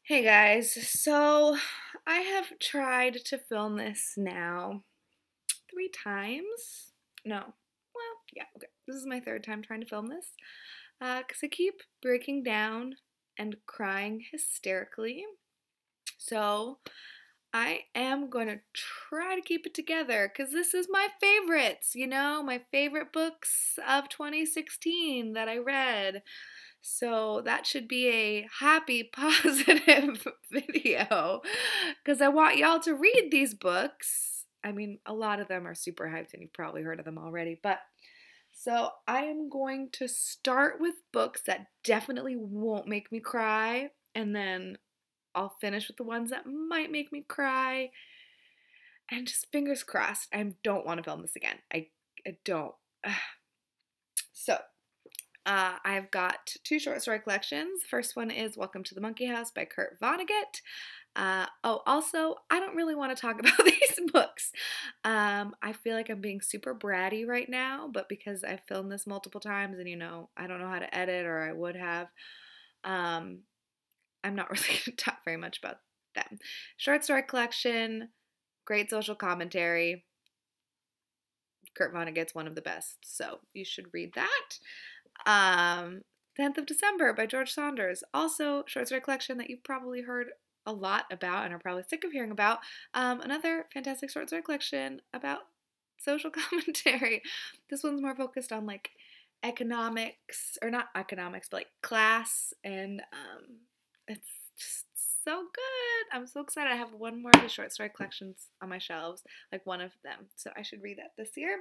Hey guys, so I have tried to film this now 3 times. No, well, yeah, okay. This is my third time trying to film this because I keep breaking down and crying hysterically. So I am going to try to keep it together because this is my favorites, my favorite books of 2016 that I read. So that should be a happy, positive video because I want y'all to read these books. I mean, a lot of them are super hyped and you've probably heard of them already, but so I am going to start with books that definitely won't make me cry, and then I'll finish with the ones that might make me cry, and just fingers crossed, I don't want to film this again. I don't. So, I've got two short story collections. The first one is Welcome to the Monkey House by Kurt Vonnegut. Also, I don't really want to talk about these books. I feel like I'm being super bratty right now, but because I've filmed this multiple times and I don't know how to edit, or I would have, um, I'm not really going to talk very much about them. Short story collection, great social commentary. Kurt Vonnegut's one of the best, so you should read that. 10th of December by George Saunders. Also, short story collection that you've probably heard a lot about and are probably sick of hearing about. Another fantastic short story collection about social commentary. This one's more focused on like economics, or not economics, but like class, and it's just so good. I'm so excited. I have one more of the short story collections on my shelves, like one of them. So I should read that this year.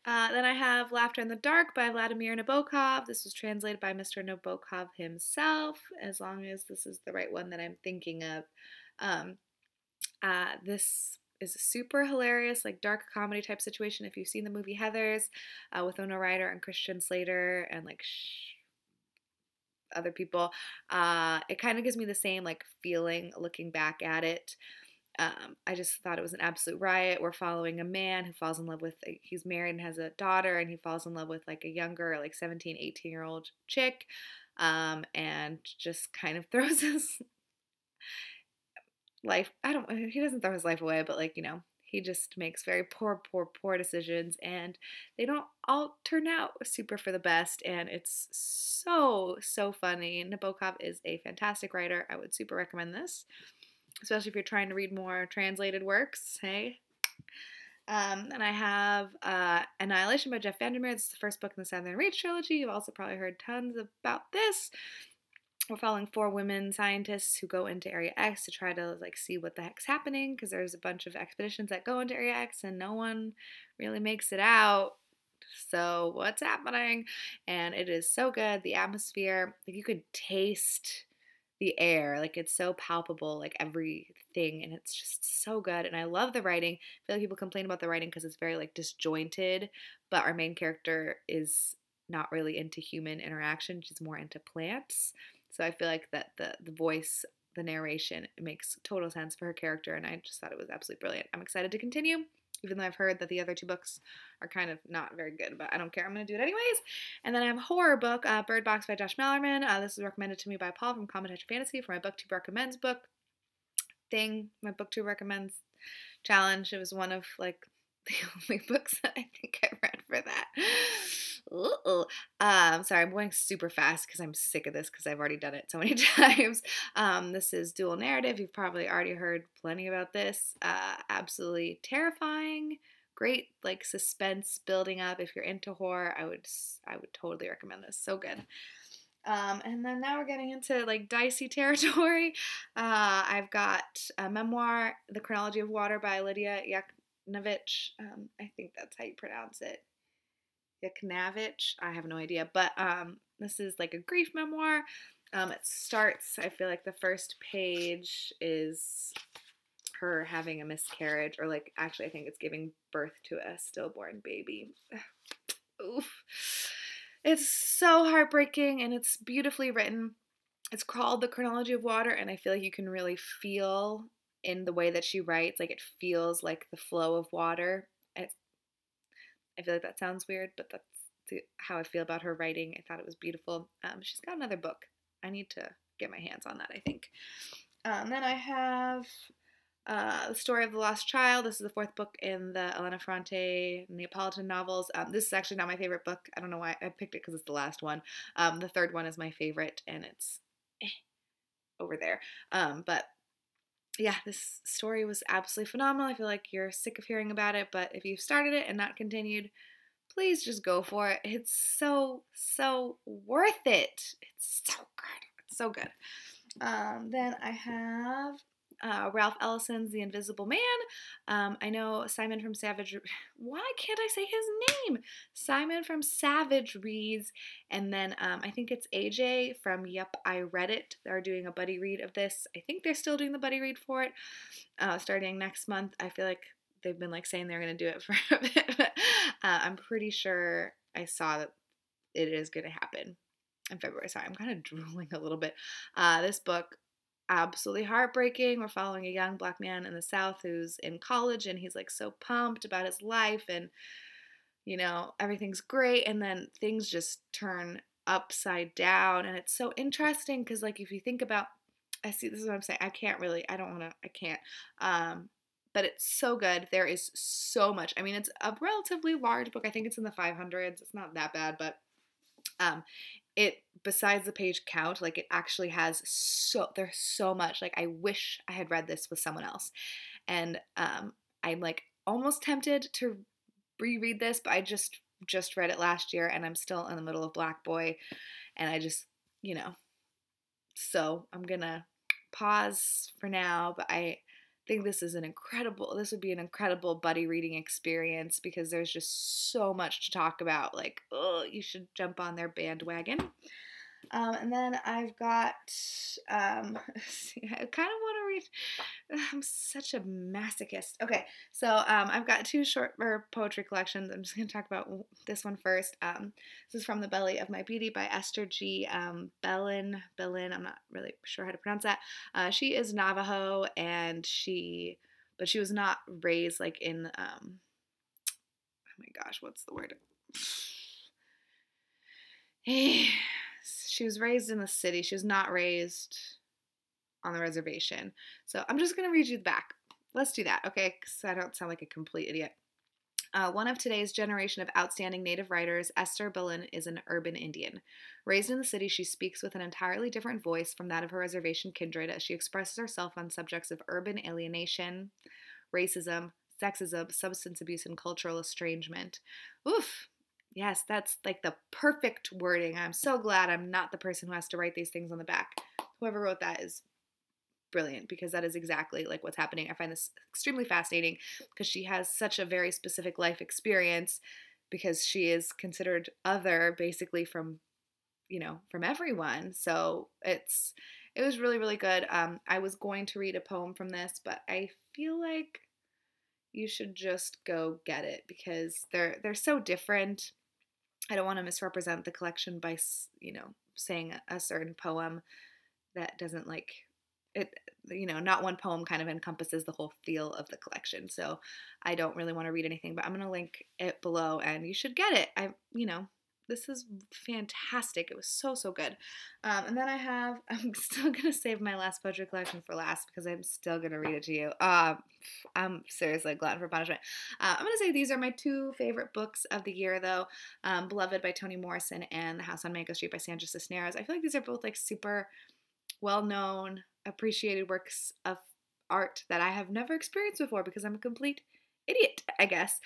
Then I have Laughter in the Dark by Vladimir Nabokov. This was translated by Mr. Nabokov himself, as long as this is the right one that I'm thinking of. Um, this is a super hilarious, like dark comedy type situation. If you've seen the movie Heathers with Winona Ryder and Christian Slater and like other people, it kind of gives me the same like feeling looking back at it. I just thought it was an absolute riot. We're following a man who falls in love with, he's married and has a daughter, and he falls in love with like a younger, like 17, 18-year-old chick, and just kind of throws his life, he doesn't throw his life away, but like, he just makes very poor, poor, poor decisions, and they don't all turn out super for the best, and it's so, so funny. Nabokov is a fantastic writer. I would super recommend this, especially if you're trying to read more translated works. Hey. And I have Annihilation by Jeff Vandermeer. This is the first book in the Southern Reach trilogy. You've also probably heard tons about this. We're following 4 women scientists who go into Area X to try to like see what the heck's happening, because there's a bunch of expeditions that go into Area X and no one really makes it out. So what's happening? And it is so good. The atmosphere, like you could taste the air, like it's so palpable, like everything, and it's just so good. And I love the writing. I feel like people complain about the writing because it's very like disjointed, but our main character is not really into human interaction. She's more into plants. So I feel like that the voice, the narration, it makes total sense for her character, and I just thought it was absolutely brilliant. I'm excited to continue, even though I've heard that the other 2 books are kind of not very good, but I don't care. I'm going to do it anyways. And then I have a horror book, Bird Box by Josh Mallerman. This was recommended to me by Paul from Common Touch Fantasy for my BookTube Recommends book thing, my BookTube Recommends challenge. It was one of like the only books that I think I read for that. Ooh. Sorry, I'm going super fast because I'm sick of this because I've already done it so many times. This is Dual Narrative. You've probably already heard plenty about this. Absolutely terrifying. Great like suspense building up. If you're into horror, I would totally recommend this. So good. And then now we're getting into like dicey territory. I've got a memoir, The Chronology of Water by Lydia Yuknavitch. I think that's how you pronounce it. Yuknavitch. I have no idea, but this is like a grief memoir. It starts, I feel like the first page is her having a miscarriage, or like actually I think it's giving birth to a stillborn baby. Oof. It's so heartbreaking and it's beautifully written. It's called The Chronology of Water, and I feel like you can really feel in the way that she writes, like it feels like the flow of water. I feel like that sounds weird, but that's how I feel about her writing. I thought it was beautiful. She's got another book. I need to get my hands on that, I think. Then I have The Story of the Lost Child. This is the fourth book in the Elena Ferrante Neapolitan novels. This is actually not my favorite book. I don't know why I picked it because it's the last one. The third one is my favorite, and it's over there. But yeah, this story was absolutely phenomenal. I feel like you're sick of hearing about it, but if you've started it and not continued, please just go for it. It's so, so worth it. It's so good. It's so good. Then I have Ralph Ellison's The Invisible Man. I know Simon from Savage. Why can't I say his name? Simon from Savage reads, and then I think it's AJ from Yup, I Read It. They're doing a buddy read of this. I think they're still doing the buddy read for it, starting next month. I feel like they've been like saying they're going to do it for a bit, but I'm pretty sure I saw that it is going to happen in February. Sorry, I'm kind of drooling a little bit. This book, absolutely heartbreaking. We're following a young black man in the South who's in college, and he's like so pumped about his life, and you know, everything's great, and then things just turn upside down, and it's so interesting because like if you think about, I see, this is what I'm saying, I don't want to, I can't, but it's so good. There is so much. I mean, it's a relatively large book. I think it's in the 500s. It's not that bad, but it, besides the page count, like it actually has there's so much. Like I wish I had read this with someone else. And I'm like almost tempted to reread this, but I just read it last year and I'm still in the middle of Black Boy, and I just, you know, so I'm gonna pause for now, but I think this would be an incredible buddy reading experience because there's just so much to talk about. Like, oh, you should jump on their bandwagon. And then I've got, I kind of want to read, I'm such a masochist. Okay, so I've got two short poetry collections. I'm just going to talk about this one first. This is From the Belly of My Beauty by Esther G. Bellin, I'm not really sure how to pronounce that. She is Navajo, and but she was not raised like in, oh my gosh, what's the word? She was raised in the city. She was not raised on the reservation. So I'm just going to read you the back. Let's do that, okay? Because I don't sound like a complete idiot. One of today's generation of outstanding Native writers, Esther Bellin is an urban Indian. Raised in the city, she speaks with an entirely different voice from that of her reservation kindred as she expresses herself on subjects of urban alienation, racism, sexism, substance abuse, and cultural estrangement. Oof. Yes, that's like the perfect wording. I'm so glad I'm not the person who has to write these things on the back. Whoever wrote that is brilliant, because that is exactly like what's happening. I find this extremely fascinating because she has such a very specific life experience, because she is considered other basically from, you know, from everyone. So it was really, really good. I was going to read a poem from this, but I feel like you should just go get it because they're so different. I don't want to misrepresent the collection by, you know, saying a certain poem that doesn't like it, you know, not one poem kind of encompasses the whole feel of the collection. So I don't really want to read anything, but I'm going to link it below and you should get it. You know, this is fantastic. It was so, so good. And then I'm still going to save my last poetry collection for last because I'm still going to read it to you. I'm seriously glad for punishment. I'm going to say these are my two favorite books of the year, though. Beloved by Toni Morrison and The House on Mango Street by Sandra Cisneros. I feel like these are both like super well-known, appreciated works of art that I have never experienced before because I'm a complete idiot, I guess.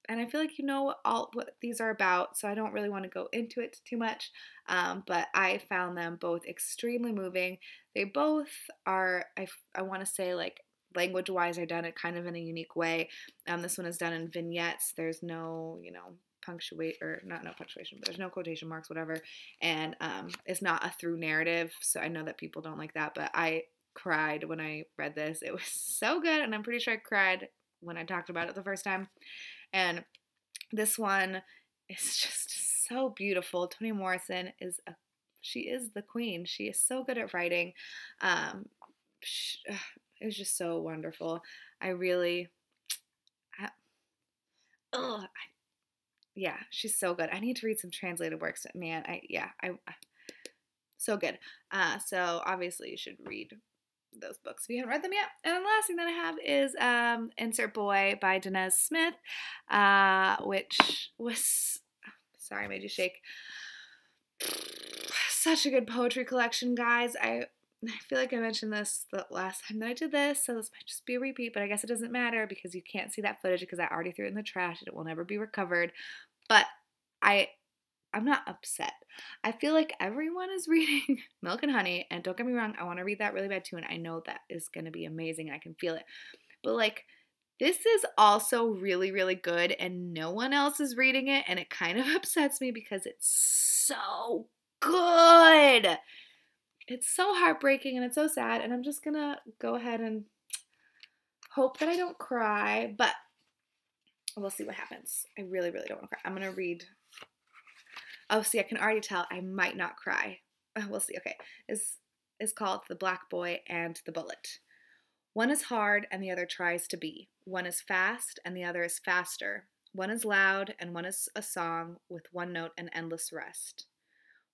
And I feel like you know all what these are about, so I don't really want to go into it too much. But I found them both extremely moving. They both are, I want to say, like, language-wise, are done it kind of in a unique way. This one is done in vignettes. There's no, you know, no punctuation, but there's no quotation marks, whatever. And it's not a through narrative, so I know that people don't like that, but I cried when I read this. It was so good, and I'm pretty sure I cried when I talked about it the first time. And this one is just so beautiful. Toni Morrison she is the queen. She is so good at writing. It was just so wonderful. Yeah, she's so good. I need to read some translated works, man. So good. So obviously you should read those books if you haven't read them yet. And then the last thing that I have is Insert Boy by Danez Smith, which was, sorry, I made you shake. Such a good poetry collection, guys. I feel like I mentioned this the last time that I did this, so this might just be a repeat, but I guess it doesn't matter because you can't see that footage because I already threw it in the trash and it will never be recovered. But I'm not upset. I feel like everyone is reading Milk and Honey, and don't get me wrong, I want to read that really bad too, and I know that is going to be amazing. I can feel it. But like, this is also really, really good, and no one else is reading it, and it kind of upsets me because it's so good. It's so heartbreaking and it's so sad, and I'm just gonna go ahead and hope that I don't cry, but we'll see what happens. I really, really don't want to cry. I'm gonna read. Oh, see, I can already tell I might not cry. We'll see. Okay, is called The Black Boy and the Bullet. One is hard and the other tries to be. One is fast and the other is faster. One is loud and one is a song with one note and endless rest.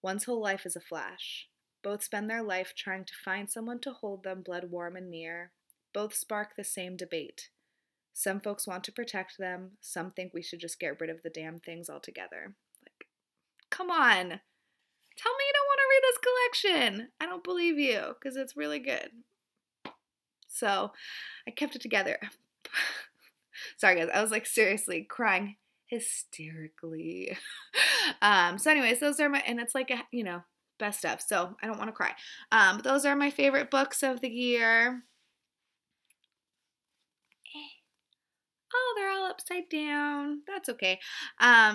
One's whole life is a flash. Both spend their life trying to find someone to hold them blood warm and near. Both spark the same debate. Some folks want to protect them. Some think we should just get rid of the damn things altogether. Like, come on. Tell me you don't want to read this collection. I don't believe you because it's really good. So I kept it together. Sorry, guys. I was like seriously crying hysterically. So anyways, those are my, and it's like, best stuff. So I don't want to cry. But those are my favorite books of the year. Oh, they're all upside down. That's okay.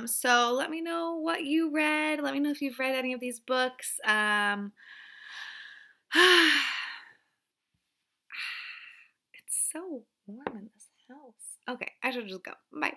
So let me know what you read. Let me know if you've read any of these books. It's so warm in this house. Okay, I should just go. Bye.